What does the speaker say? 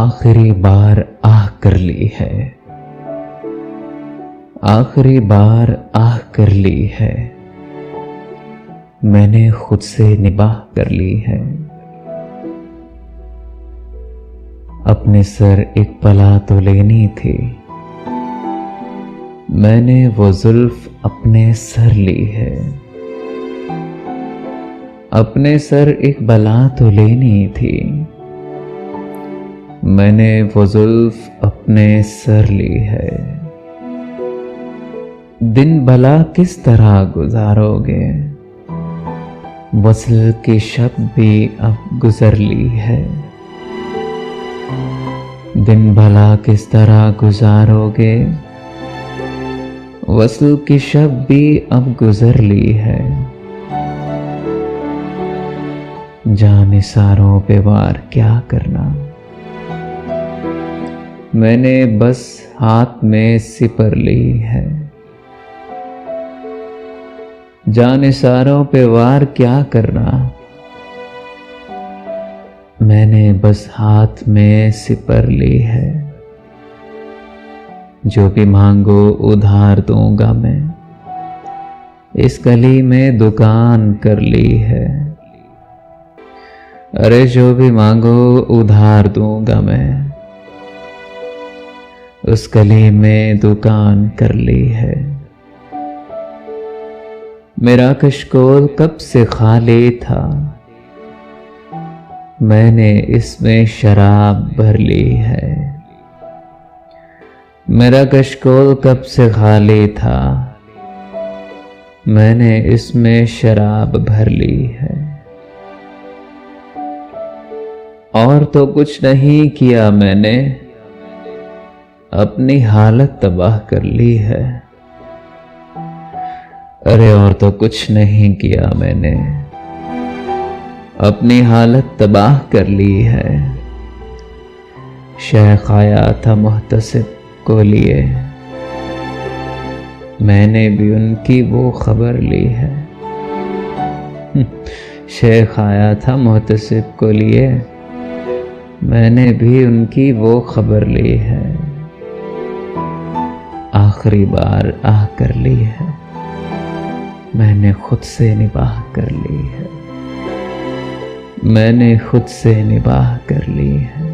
आखिरी बार आह कर ली है, आखिरी बार आह कर ली है, मैंने खुद से निबाह कर ली है। अपने सर एक पला तो लेनी थी, मैंने वो जुल्फ अपने सर ली है। अपने सर एक बला तो लेनी थी, मैंने वो जुल्फ अपने सर ली है। दिन भला किस तरह गुजारोगे, वस्ल की शब भी अब गुजर ली है। दिन भला किस तरह गुजारोगे, वस्ल की शब भी अब गुजर ली है। जानिसारों पे वार क्या करना, मैंने बस हाथ में सिपर ली है। जानिसारों पे वार क्या करना, मैंने बस हाथ में सिपर ली है। जो भी मांगो उधार दूंगा मैं, इस गली में दुकान कर ली है। अरे जो भी मांगो उधार दूंगा मैं, उस गली में दुकान कर ली है। मेरा कशकोल कब से खाली था, मैंने इसमें शराब भर ली है। मेरा कशकोल कब से खाली था, मैंने इसमें शराब भर ली है। और तो कुछ नहीं किया मैंने, अपनी हालत तबाह कर ली है। अरे और तो कुछ नहीं किया मैंने, अपनी हालत तबाह कर ली है। शेख आया था मुहतसिब को लिए, मैंने भी उनकी वो खबर ली है। शेख आया था मुहतसिब को लिए, मैंने भी उनकी वो खबर ली है। आखिरी बार आह कर ली है, मैंने खुद से निबाह कर ली है। मैंने खुद से निबाह कर ली है।